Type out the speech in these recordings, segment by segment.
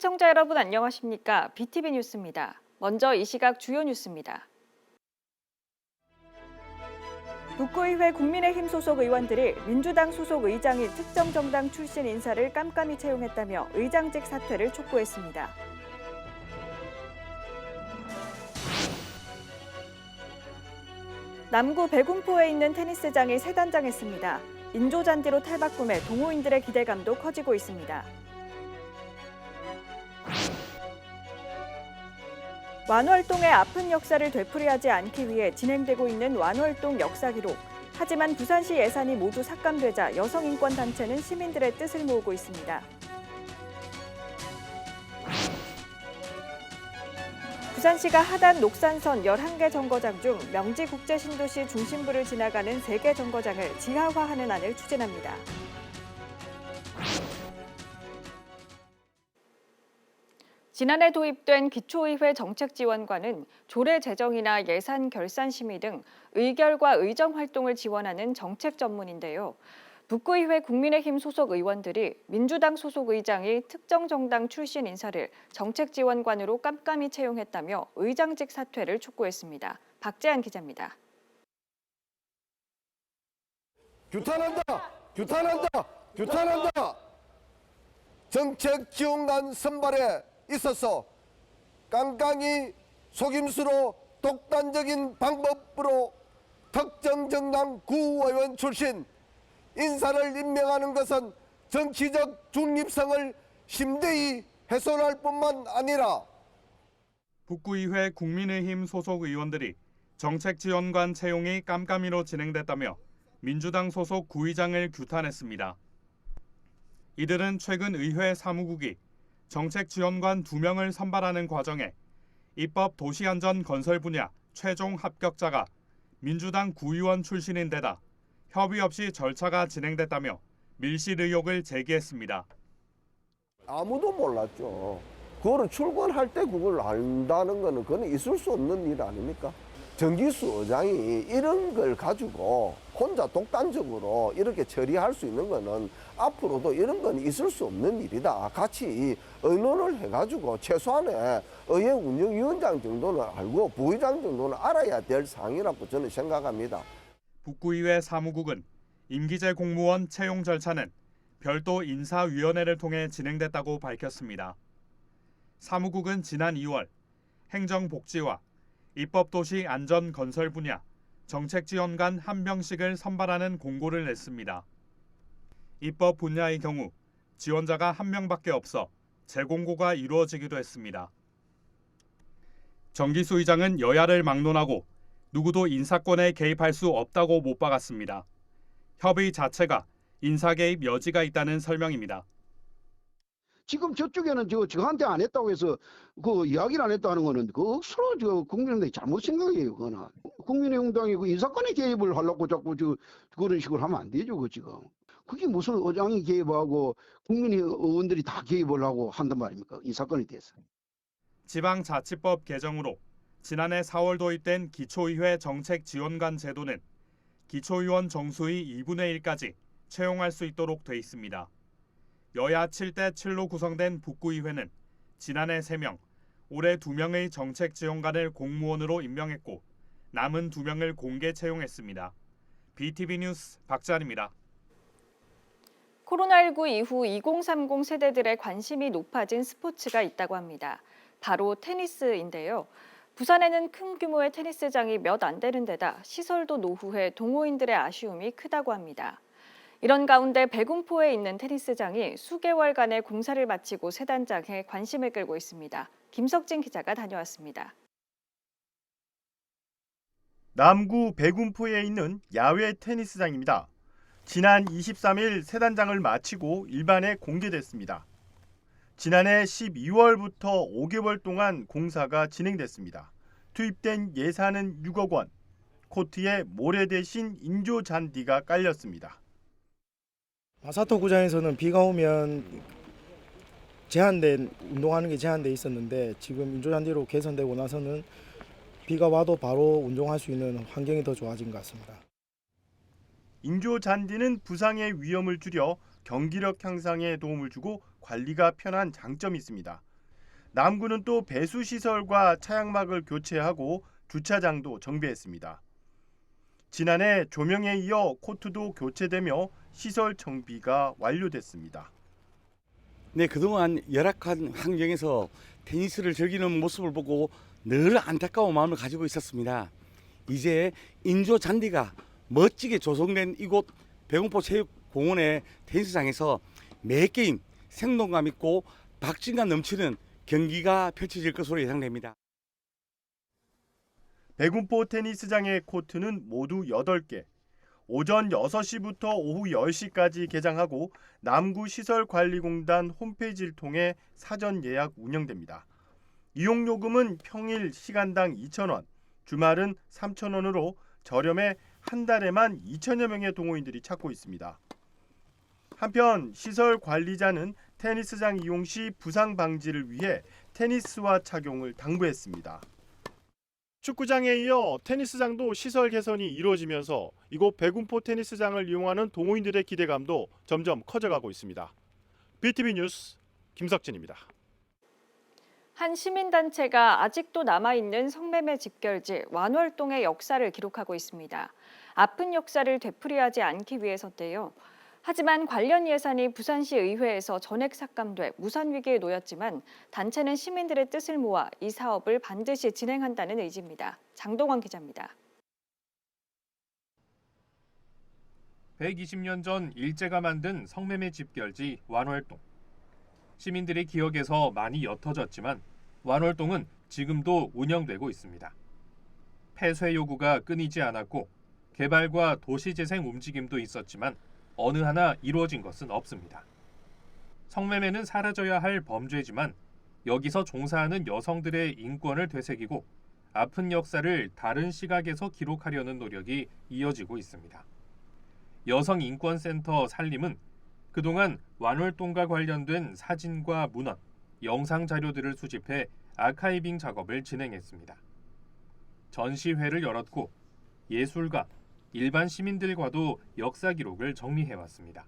시청자 여러분 안녕하십니까? BTV 뉴스입니다. 먼저 이 시각 주요 뉴스입니다. 북구의회 국민의힘 소속 의원들이 민주당 소속 의장이 특정 정당 출신 인사를 깜깜이 채용했다며 의장직 사퇴를 촉구했습니다. 남구 백운포에 있는 테니스장이 새 단장했습니다. 인조잔디로 탈바꿈해 동호인들의 기대감도 커지고 있습니다. 완월동의 아픈 역사를 되풀이하지 않기 위해 진행되고 있는 완월동 역사 기록. 하지만 부산시 예산이 모두 삭감되자 여성인권단체는 시민들의 뜻을 모으고 있습니다. 부산시가 하단 녹산선 11개 정거장 중 명지국제신도시 중심부를 지나가는 3개 정거장을 지하화하는 안을 추진합니다. 지난해 도입된 기초의회 정책지원관은 조례 제정이나 예산 결산 심의 등 의결과 의정 활동을 지원하는 정책 전문인데요. 북구의회 국민의힘 소속 의원들이 민주당 소속 의장이 특정 정당 출신 인사를 정책지원관으로 깜깜이 채용했다며 의장직 사퇴를 촉구했습니다. 박재한 기자입니다. 규탄한다! 규탄한다! 규탄한다! 정책지원관 선발에 있어서 깡깡이 속임수로 독단적인 방법으로 특정 정당 구의원 출신 인사를 임명하는 것은 정치적 중립성을 심대히 훼손할 뿐만 아니라 북구의회 국민의힘 소속 의원들이 정책지원관 채용이 깜깜이로 진행됐다며 민주당 소속 구의장을 규탄했습니다. 이들은 최근 의회 사무국이 정책지원관 2명을 선발하는 과정에 입법 도시안전 건설 분야 최종 합격자가 민주당 구의원 출신인 데다 협의 없이 절차가 진행됐다며 밀실 의혹을 제기했습니다. 아무도 몰랐죠. 그거를 출근할 때 그걸 안다는 거는 그건 있을 수 없는 일 아닙니까? 정기수 의장이 이런 걸 가지고 혼자 독단적으로 이렇게 처리할 수 있는 거는 앞으로도 이런 건 있을 수 없는 일이다. 같이 의논을 해가지고 최소한의 의회 운영위원장 정도는 알고 부의장 정도는 알아야 될 사항이라고 저는 생각합니다. 북구의회 사무국은 임기제 공무원 채용 절차는 별도 인사위원회를 통해 진행됐다고 밝혔습니다. 사무국은 지난 2월 행정복지와 입법도시 안전건설 분야 정책지원관 1명씩을 선발하는 공고를 냈습니다. 입법 분야의 경우 지원자가 1명밖에 없어 재공고가 이루어지기도 했습니다. 정기수 의장은 여야를 막론하고 누구도 인사권에 개입할 수 없다고 못 박았습니다. 협의 자체가 인사 개입 여지가 있다는 설명입니다. 지금 저쪽에는 저한테 안 했다고 해서 그 이야기를 안 했다는 거는 그 억수로 국민의당이 잘못 생각해요. 그거는 국민의당이 그 인사권에 개입을 하려고 자꾸 그런 식으로 하면 안 되죠. 그 지금 그게 무슨 의장이 개입하고 국민의원들이 다 개입을 하고 한단 말입니까? 인사권에 대해서. 지방자치법 개정으로 지난해 4월 도입된 기초의회 정책지원관 제도는 기초의원 정수의 2분의 1까지 채용할 수 있도록 돼 있습니다. 여야 7대 7로 구성된 북구의회는 지난해 3명, 올해 2명의 정책지원관을 공무원으로 임명했고 남은 2명을 공개 채용했습니다. BTV 뉴스 박재한입니다. 코로나19 이후 2030 세대들의 관심이 높아진 스포츠가 있다고 합니다. 바로 테니스인데요. 부산에는 큰 규모의 테니스장이 몇 안 되는 데다 시설도 노후해 동호인들의 아쉬움이 크다고 합니다. 이런 가운데 백운포에 있는 테니스장이 수개월간의 공사를 마치고 새 단장해 관심을 끌고 있습니다. 김석진 기자가 다녀왔습니다. 남구 백운포에 있는 야외 테니스장입니다. 지난 23일 새 단장을 마치고 일반에 공개됐습니다. 지난해 12월부터 5개월 동안 공사가 진행됐습니다. 투입된 예산은 6억 원, 코트에 모래 대신 인조 잔디가 깔렸습니다. 마사토 구장에서는 비가 오면 운동하는 게 제한돼 있었는데 지금 인조잔디로 개선되고 나서는 비가 와도 바로 운동할 수 있는 환경이 더 좋아진 것 같습니다. 인조 잔디는 부상의 위험을 줄여 경기력 향상에 도움을 주고 관리가 편한 장점이 있습니다. 남구는 또 배수 시설과 차양막을 교체하고 주차장도 정비했습니다. 지난해 조명에 이어 코트도 교체되며 시설 정비가 완료됐습니다. 네, 그동안 열악한 환경에서 테니스를 즐기는 모습을 보고 늘 안타까운 마음을 가지고 있었습니다. 이제 인조 잔디가 멋지게 조성된 이곳 배군포 체육공원의 테니스장에서 매 게임 생동감 있고 박진감 넘치는 경기가 펼쳐질 것으로 예상됩니다. 배군포 테니스장의 코트는 모두 8개. 오전 6시부터 오후 10시까지 개장하고 남구시설관리공단 홈페이지를 통해 사전 예약 운영됩니다. 이용 요금은 평일 시간당 2,000원, 주말은 3,000원으로 저렴해 한 달에만 2천여 명의 동호인들이 찾고 있습니다. 한편 시설 관리자는 테니스장 이용 시 부상 방지를 위해 테니스화 착용을 당부했습니다. 축구장에 이어 테니스장도 시설 개선이 이루어지면서 이곳 배군포 테니스장을 이용하는 동호인들의 기대감도 점점 커져가고 있습니다. BTV 뉴스 김석진입니다. 한 시민단체가 아직도 남아있는 성매매 집결지 완월동의 역사를 기록하고 있습니다. 아픈 역사를 되풀이하지 않기 위해서인데요. 하지만 관련 예산이 부산시 의회에서 전액 삭감돼 무산 위기에 놓였지만 단체는 시민들의 뜻을 모아 이 사업을 반드시 진행한다는 의지입니다. 장동원 기자입니다. 120년 전 일제가 만든 성매매 집결지 완월동. 시민들의 기억에서 많이 옅어졌지만 완월동은 지금도 운영되고 있습니다. 폐쇄 요구가 끊이지 않았고 개발과 도시재생 움직임도 있었지만 어느 하나 이루어진 것은 없습니다. 성매매는 사라져야 할 범죄지만 여기서 종사하는 여성들의 인권을 되새기고 아픈 역사를 다른 시각에서 기록하려는 노력이 이어지고 있습니다. 여성인권센터 산림은 그동안 완월동과 관련된 사진과 문헌, 영상 자료들을 수집해 아카이빙 작업을 진행했습니다. 전시회를 열었고 예술가, 일반 시민들과도 역사 기록을 정리해왔습니다.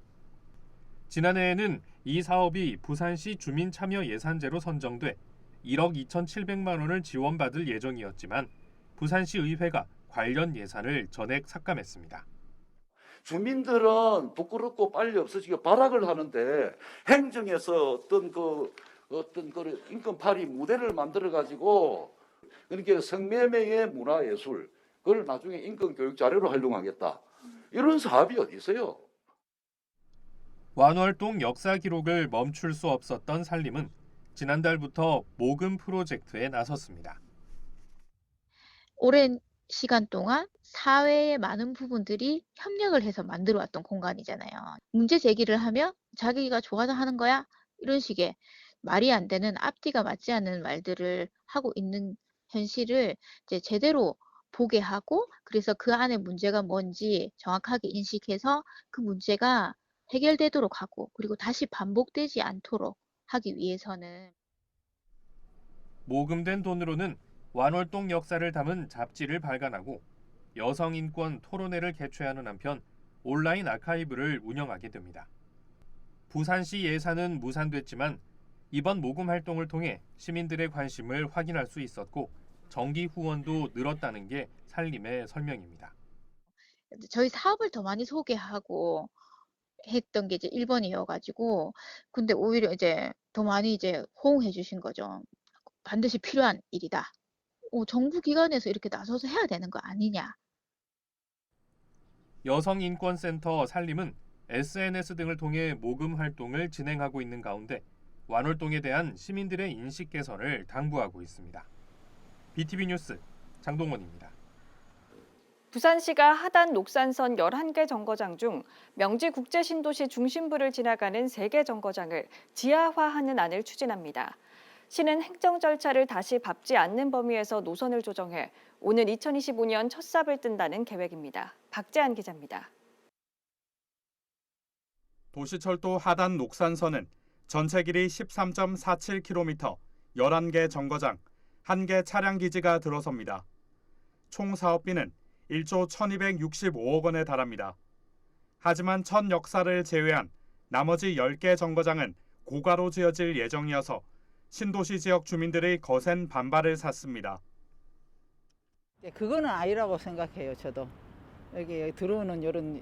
지난해에는 이 사업이 부산시 주민참여 예산제로 선정돼 1억 2,700만 원을 지원받을 예정이었지만 부산시 의회가 관련 예산을 전액 삭감했습니다. 주민들은 부끄럽고 빨리 없어지게 발악을 하는데 행정에서 어떤 인권 발휘 무대를 만들어 가지고 그러니까 성매매의 문화예술 그걸 나중에 인권 교육 자료로 활용하겠다. 이런 사업이 어디 있어요? 완월동 역사 기록을 멈출 수 없었던 산림은 지난달부터 모금 프로젝트에 나섰습니다. 오랜 시간 동안 사회의 많은 부분들이 협력을 해서 만들어 왔던 공간이잖아요. 문제 제기를 하면 자기가 좋아서 하는 거야? 이런 식의 말이 안 되는 앞뒤가 맞지 않는 말들을 하고 있는 현실을 이제 제대로 보게 하고 그래서 그 안에 문제가 뭔지 정확하게 인식해서 그 문제가 해결되도록 하고 그리고 다시 반복되지 않도록 하기 위해서는 모금된 돈으로는 완월동 역사를 담은 잡지를 발간하고 여성인권 토론회를 개최하는 한편 온라인 아카이브를 운영하게 됩니다. 부산시 예산은 무산됐지만 이번 모금 활동을 통해 시민들의 관심을 확인할 수 있었고 정기 후원도 늘었다는 게 산림의 설명입니다. 저희 사업을 더 많이 소개하고 했던 게 이제 1번이어가지고 근데 오히려 이제 더 많이 이제 호응해 주신 거죠. 반드시 필요한 일이다. 정부 기관에서 이렇게 나서서 해야 되는 거 아니냐. 여성인권센터 산림은 SNS 등을 통해 모금 활동을 진행하고 있는 가운데 완월동에 대한 시민들의 인식 개선을 당부하고 있습니다. BTV 뉴스 장동원입니다. 부산시가 하단 녹산선 11개 정거장 중 명지국제신도시 중심부를 지나가는 3개 정거장을 지하화하는 안을 추진합니다. 시는 행정 절차를 다시 밟지 않는 범위에서 노선을 조정해 오는 2025년 첫 삽을 뜬다는 계획입니다. 박재한 기자입니다. 도시철도 하단 녹산선은 전체 길이 13.47km, 11개 정거장, 1개 차량 기지가 들어섭니다. 총 사업비는 1조 1,265억 원에 달합니다. 하지만 첫 역사를 제외한 나머지 10개 정거장은 고가로 지어질 예정이어서 신도시 지역 주민들의 거센 반발을 샀습니다. 그거는 아니라고 생각해요. 저도 여기 들어오는 이런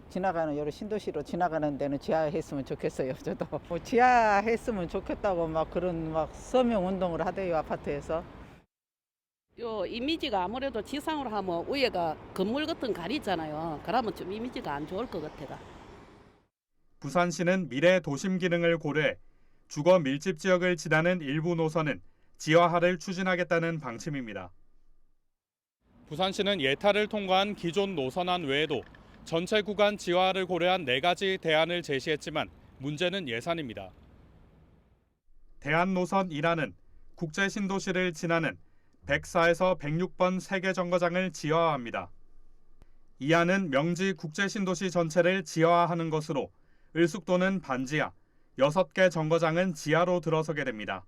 지나가는 이런 신도시로 지나가는 데는 지하했으면 좋겠어요. 저도 뭐 지하했으면 좋겠다고 막 그런 막 서명 운동을 하대요, 아파트에서. 요 이미지가 아무래도 지상으로 하면 위에가 건물 같은 가리잖아요. 그러면 좀 이미지가 안 좋을 것 같아요. 부산시는 미래 도심 기능을 고려해 주거 밀집 지역을 지나는 일부 노선은 지하화를 추진하겠다는 방침입니다. 부산시는 예타를 통과한 기존 노선안 외에도 전체 구간 지하화를 고려한 4가지 대안을 제시했지만 문제는 예산입니다. 대안 노선 1안은 국제 신도시를 지나는 104에서 106번 세계 정거장을 지하화합니다. 2안은 명지 국제 신도시 전체를 지하화하는 것으로 을숙도는 반지하, 6개 정거장은 지하로 들어서게 됩니다.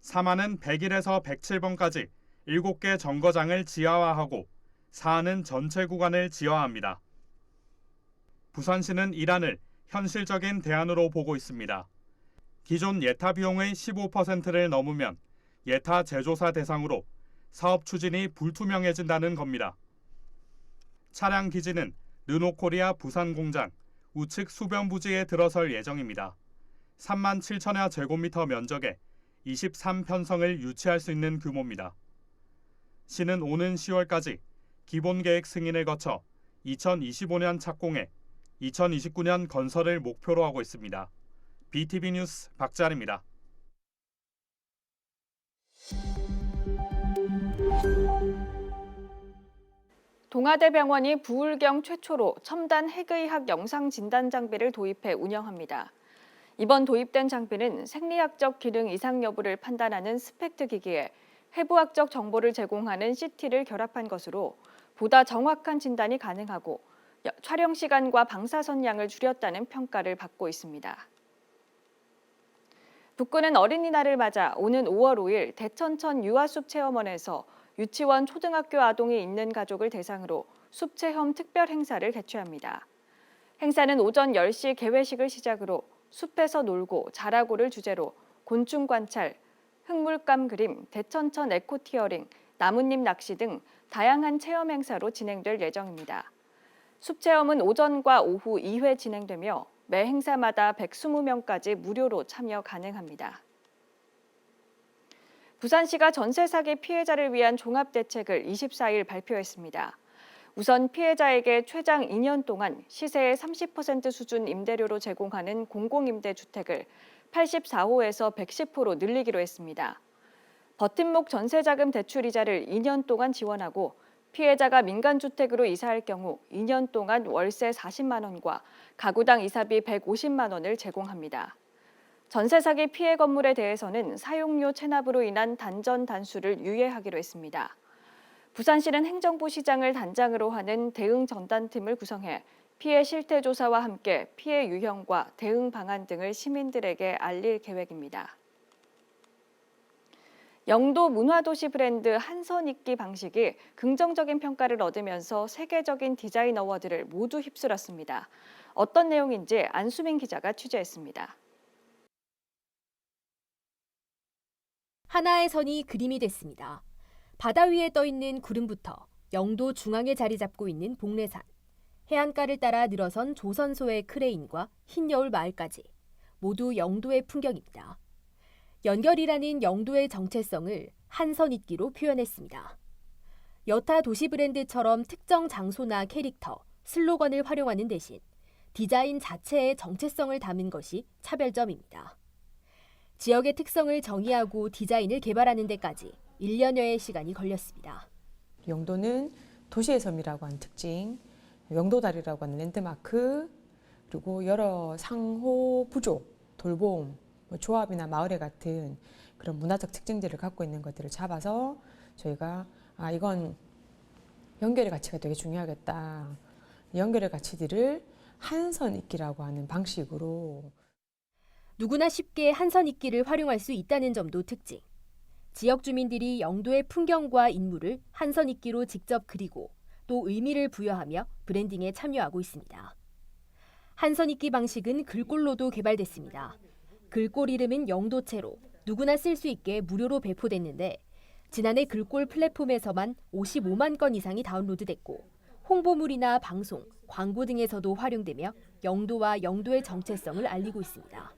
3안은 101에서 107번까지 7개 정거장을 지하화하고 4안은 전체 구간을 지하화합니다. 부산시는 1안을 현실적인 대안으로 보고 있습니다. 기존 예타 비용의 15%를 넘으면 예타 제조사 대상으로 사업 추진이 불투명해진다는 겁니다. 차량 기지는 르노코리아 부산 공장, 우측 수변 부지에 들어설 예정입니다. 3만 7천여 제곱미터 면적에 23편성을 유치할 수 있는 규모입니다. 시는 오는 10월까지 기본계획 승인을 거쳐 2025년 착공해 2029년 건설을 목표로 하고 있습니다. BTV 뉴스 박자리입니다. 동아대병원이 부울경 최초로 첨단 핵의학 영상 진단 장비를 도입해 운영합니다. 이번 도입된 장비는 생리학적 기능 이상 여부를 판단하는 스펙트 기기에 해부학적 정보를 제공하는 CT를 결합한 것으로 보다 정확한 진단이 가능하고 촬영 시간과 방사선 양을 줄였다는 평가를 받고 있습니다. 북구는 어린이날을 맞아 오는 5월 5일 대천천 유아숲 체험원에서 유치원 초등학교 아동이 있는 가족을 대상으로 숲체험 특별 행사를 개최합니다. 행사는 오전 10시 개회식을 시작으로 숲에서 놀고 자라고를 주제로 곤충 관찰, 흙물감 그림, 대천천 에코티어링, 나뭇잎 낚시 등 다양한 체험 행사로 진행될 예정입니다. 숲체험은 오전과 오후 2회 진행되며 매 행사마다 120명까지 무료로 참여 가능합니다. 부산시가 전세 사기 피해자를 위한 종합대책을 24일 발표했습니다. 우선 피해자에게 최장 2년 동안 시세의 30% 수준 임대료로 제공하는 공공임대주택을 84호에서 110호로 늘리기로 했습니다. 버팀목 전세자금 대출이자를 2년 동안 지원하고 피해자가 민간주택으로 이사할 경우 2년 동안 월세 40만 원과 가구당 이사비 150만 원을 제공합니다. 전세 사기 피해 건물에 대해서는 사용료 체납으로 인한 단전 단수를 유예하기로 했습니다. 부산시는 행정부 시장을 단장으로 하는 대응 전담팀을 구성해 피해 실태 조사와 함께 피해 유형과 대응 방안 등을 시민들에게 알릴 계획입니다. 영도 문화도시 브랜드 한선 입기 방식이 긍정적인 평가를 얻으면서 세계적인 디자인 어워드를 모두 휩쓸었습니다. 어떤 내용인지 안수민 기자가 취재했습니다. 하나의 선이 그림이 됐습니다. 바다 위에 떠 있는 구름부터 영도 중앙에 자리 잡고 있는 복례산, 해안가를 따라 늘어선 조선소의 크레인과 흰여울 마을까지 모두 영도의 풍경입니다. 연결이라는 영도의 정체성을 한선 잇기로 표현했습니다. 여타 도시 브랜드처럼 특정 장소나 캐릭터, 슬로건을 활용하는 대신 디자인 자체의 정체성을 담은 것이 차별점입니다. 지역의 특성을 정의하고 디자인을 개발하는 데까지 1년여의 시간이 걸렸습니다. 영도는 도시의 섬이라고 하는 특징, 영도다리라고 하는 랜드마크, 그리고 여러 상호 부족, 돌봄, 조합이나 마을회 같은 그런 문화적 특징들을 갖고 있는 것들을 잡아서 저희가 이건 연결의 가치가 되게 중요하겠다. 연결의 가치들을 한선 잇기라고 하는 방식으로 누구나 쉽게 한선 잇기를 활용할 수 있다는 점도 특징. 지역 주민들이 영도의 풍경과 인물을 한선 잇기로 직접 그리고 또 의미를 부여하며 브랜딩에 참여하고 있습니다. 한선 잇기 방식은 글꼴로도 개발됐습니다. 글꼴 이름은 영도체로 누구나 쓸 수 있게 무료로 배포됐는데 지난해 글꼴 플랫폼에서만 55만 건 이상이 다운로드됐고 홍보물이나 방송, 광고 등에서도 활용되며 영도와 영도의 정체성을 알리고 있습니다.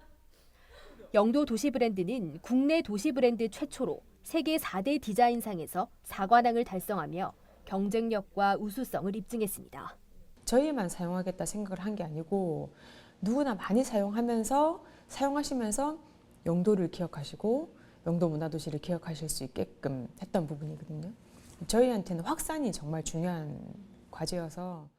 영도 도시 브랜드는 국내 도시 브랜드 최초로 세계 4대 디자인상에서 4관왕을 달성하며 경쟁력과 우수성을 입증했습니다. 저희만 사용하겠다 생각을 한 게 아니고 누구나 많이 사용하시면서 영도를 기억하시고 영도 문화도시를 기억하실 수 있게끔 했던 부분이거든요. 저희한테는 확산이 정말 중요한 과제여서.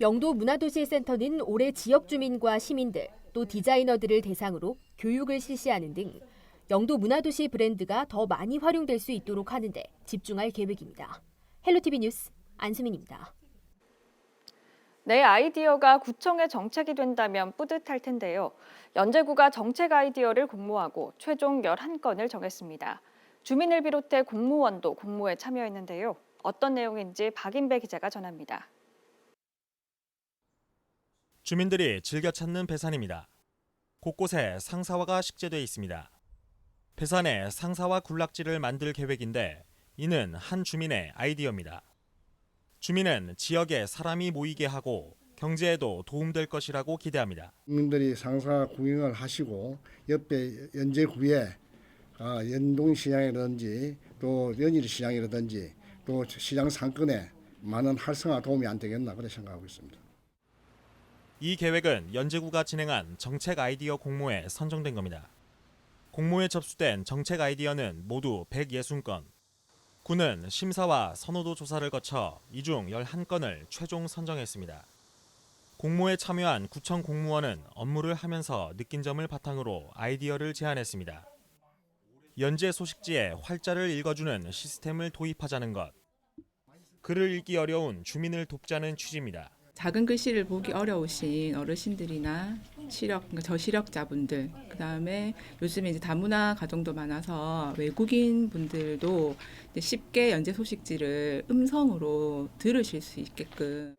영도 문화도시센터는 올해 지역 주민과 시민들, 또 디자이너들을 대상으로 교육을 실시하는 등 영도 문화도시 브랜드가 더 많이 활용될 수 있도록 하는 데 집중할 계획입니다. 헬로티비 뉴스 안수민입니다. 내 아이디어가 구청의 정책이 된다면 뿌듯할 텐데요. 연제구가 정책 아이디어를 공모하고 최종 11건을 정했습니다. 주민을 비롯해 공무원도 공모에 참여했는데요. 어떤 내용인지 박인배 기자가 전합니다. 주민들이 즐겨 찾는 배산입니다. 곳곳에 상사화가 식재돼 있습니다. 배산에 상사화 군락지를 만들 계획인데 이는 한 주민의 아이디어입니다. 주민은 지역에 사람이 모이게 하고 경제에도 도움될 것이라고 기대합니다. 국민들이 상사 구경을 하시고 옆에 연제구에 연동시장이라든지 또 연일시장이라든지 또 시장 상권에 많은 활성화 도움이 안 되겠나 그렇게 생각하고 있습니다. 이 계획은 연제구가 진행한 정책 아이디어 공모에 선정된 겁니다. 공모에 접수된 정책 아이디어는 모두 160건. 구는 심사와 선호도 조사를 거쳐 이 중 11건을 최종 선정했습니다. 공모에 참여한 구청 공무원은 업무를 하면서 느낀 점을 바탕으로 아이디어를 제안했습니다. 연제 소식지에 활자를 읽어주는 시스템을 도입하자는 것. 글을 읽기 어려운 주민을 돕자는 취지입니다. 작은 글씨를 보기 어려우신 어르신들이나 저시력자분들, 그다음에 요즘에 이제 다문화 가정도 많아서 외국인 분들도 쉽게 연재 소식지를 음성으로 들으실 수 있게끔.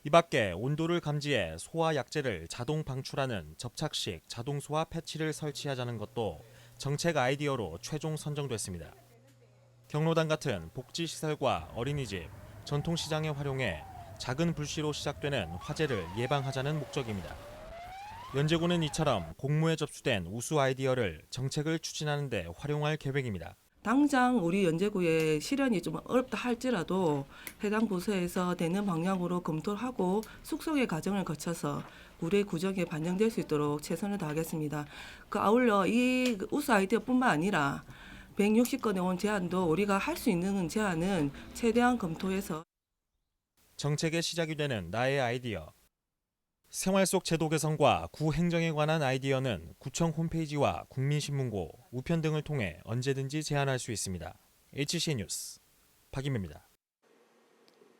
이 밖에 온도를 감지해 소화 약재를 자동 방출하는 접착식 자동 소화 패치를 설치하자는 것도 정책 아이디어로 최종 선정됐습니다. 경로당 같은 복지시설과 어린이집, 전통시장에 활용해 작은 불씨로 시작되는 화재를 예방하자는 목적입니다. 연제구는 이처럼 공모에 접수된 우수 아이디어를 정책을 추진하는 데 활용할 계획입니다. 당장 우리 연제구의 실현이 좀 어렵다 할지라도 해당 부서에서 되는 방향으로 검토를 하고 숙성의 과정을 거쳐서 우리 구정에 반영될 수 있도록 최선을 다하겠습니다. 아울러 이 우수 아이디어뿐만 아니라 160건에 온 제안도 우리가 할 수 있는 제안은 최대한 검토해서 정책의 시작이 되는 나의 아이디어. 생활 속 제도 개선과 구 행정에 관한 아이디어는 구청 홈페이지와 국민신문고, 우편 등을 통해 언제든지 제안할 수 있습니다. HC 뉴스 박인배입니다.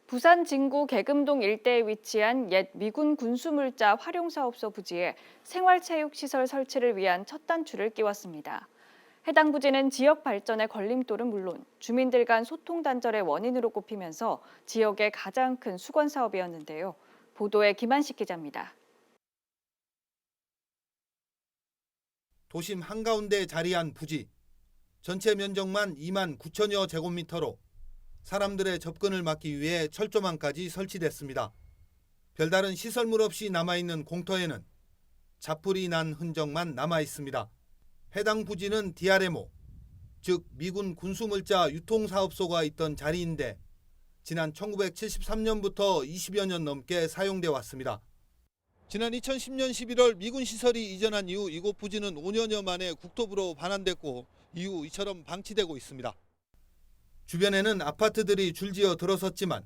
부산 진구 계금동 일대에 위치한 옛 미군 군수물자 활용사업소 부지에 생활체육시설 설치를 위한 첫 단추를 끼웠습니다. 해당 부지는 지역 발전의 걸림돌은 물론 주민들 간 소통 단절의 원인으로 꼽히면서 지역의 가장 큰 수건 사업이었는데요. 보도에 김한식 기자입니다. 도심 한가운데 자리한 부지. 전체 면적만 2만 9천여 제곱미터로 사람들의 접근을 막기 위해 철조망까지 설치됐습니다. 별다른 시설물 없이 남아있는 공터에는 자풀이 난 흔적만 남아있습니다. 해당 부지는 DRMO, 즉 미군 군수물자 유통사업소가 있던 자리인데 지난 1973년부터 20여 년 넘게 사용돼 왔습니다. 지난 2010년 11월 미군 시설이 이전한 이후 이곳 부지는 5년여 만에 국토부로 반환됐고 이후 이처럼 방치되고 있습니다. 주변에는 아파트들이 줄지어 들어섰지만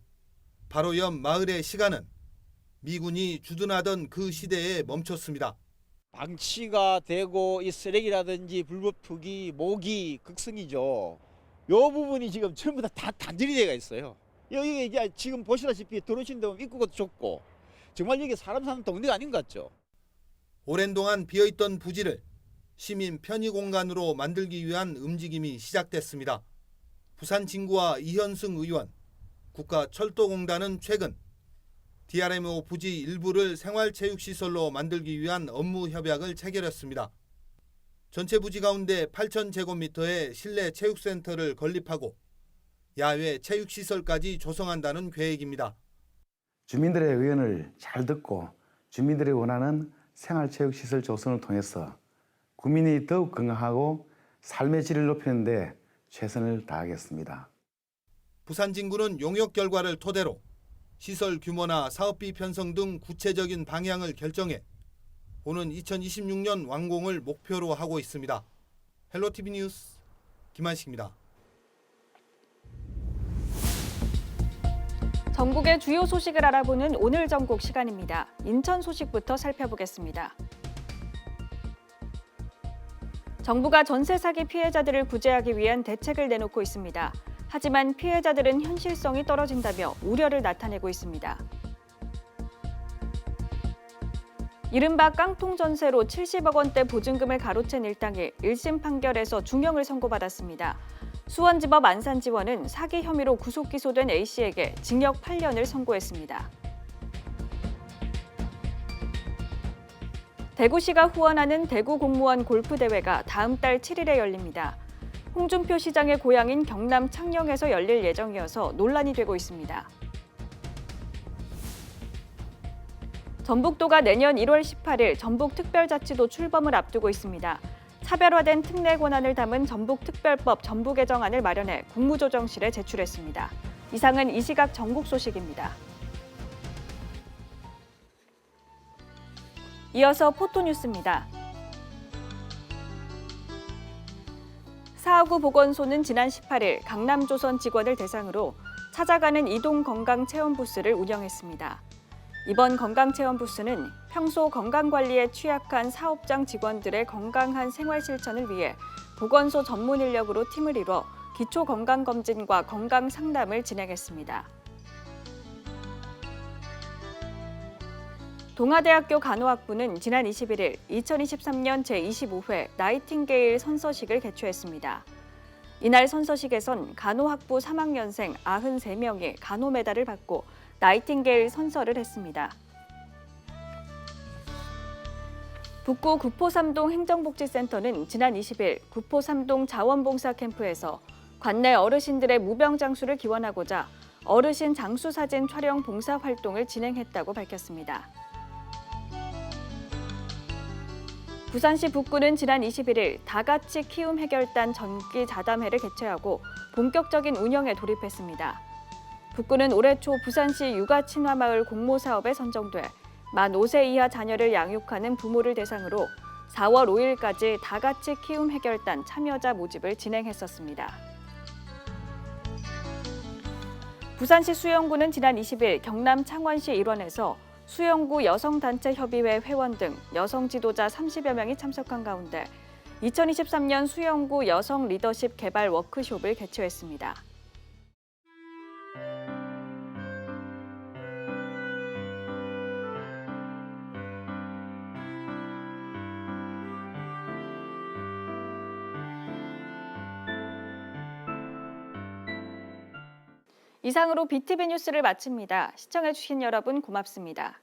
바로 옆 마을의 시간은 미군이 주둔하던 그 시대에 멈췄습니다. 방치가 되고 이 쓰레기라든지 불법 투기, 모기 극성이죠. 요 부분이 지금 전부 다 단절이 되어 있어요. 여기 이제 지금 보시다시피 들어오신 데면 입구가 좁고 정말 여기 사람 사는 동네가 아닌 것 같죠. 오랜 동안 비어있던 부지를 시민 편의 공간으로 만들기 위한 움직임이 시작됐습니다. 부산 진구와 이현승 의원, 국가철도공단은 최근 DRMO 부지 일부를 생활체육시설로 만들기 위한 업무 협약을 체결했습니다. 전체 부지 가운데 8,000제곱미터의 실내 체육센터를 건립하고 야외 체육시설까지 조성한다는 계획입니다. 주민들의 의견을 잘 듣고 주민들이 원하는 생활체육시설 조성을 통해서 국민이 더욱 건강하고 삶의 질을 높이는 데 최선을 다하겠습니다. 부산 진구는 용역 결과를 토대로 시설 규모나 사업비 편성 등 구체적인 방향을 결정해 오는 2026년 완공을 목표로 하고 있습니다. 헬로티비 뉴스 김한식입니다. 전국의 주요 소식을 알아보는 오늘 전국 시간입니다. 인천 소식부터 살펴보겠습니다. 정부가 전세 사기 피해자들을 구제하기 위한 대책을 내놓고 있습니다. 하지만 피해자들은 현실성이 떨어진다며 우려를 나타내고 있습니다. 이른바 깡통 전세로 70억 원대 보증금을 가로챈 일당이 1심 판결에서 중형을 선고받았습니다. 수원지법 안산지원은 사기 혐의로 구속 기소된 A씨에게 징역 8년을 선고했습니다. 대구시가 후원하는 대구 공무원 골프대회가 다음 달 7일에 열립니다. 홍준표 시장의 고향인 경남 창녕에서 열릴 예정이어서 논란이 되고 있습니다. 전북도가 내년 1월 18일 전북특별자치도 출범을 앞두고 있습니다. 차별화된 특례 권한을 담은 전북특별법 전부 개정안을 마련해 국무조정실에 제출했습니다. 이상은 이 시각 전국 소식입니다. 이어서 포토뉴스입니다. 사하구 보건소는 지난 18일 강남조선 직원을 대상으로 찾아가는 이동 건강 체험 부스를 운영했습니다. 이번 건강 체험 부스는 평소 건강관리에 취약한 사업장 직원들의 건강한 생활 실천을 위해 보건소 전문 인력으로 팀을 이뤄 기초 건강검진과 건강 상담을 진행했습니다. 동아대학교 간호학부는 지난 21일 2023년 제25회 나이팅게일 선서식을 개최했습니다. 이날 선서식에선 간호학부 3학년생 93명이 간호 메달을 받고 나이팅게일 선서를 했습니다. 북구 구포삼동 행정복지센터는 지난 20일 구포삼동 자원봉사 캠프에서 관내 어르신들의 무병장수를 기원하고자 어르신 장수 사진 촬영 봉사 활동을 진행했다고 밝혔습니다. 부산시 북구는 지난 21일 다같이 키움 해결단 정기 자담회를 개최하고 본격적인 운영에 돌입했습니다. 북구는 올해 초 부산시 육아 친화 마을 공모 사업에 선정돼 만 5세 이하 자녀를 양육하는 부모를 대상으로 4월 5일까지 다같이 키움 해결단 참여자 모집을 진행했었습니다. 부산시 수영구는 지난 20일 경남 창원시 일원에서 수영구 여성단체협의회 회원 등 여성 지도자 30여 명이 참석한 가운데 2023년 수영구 여성 리더십 개발 워크숍을 개최했습니다. 이상으로 BTV 뉴스를 마칩니다. 시청해주신 여러분 고맙습니다.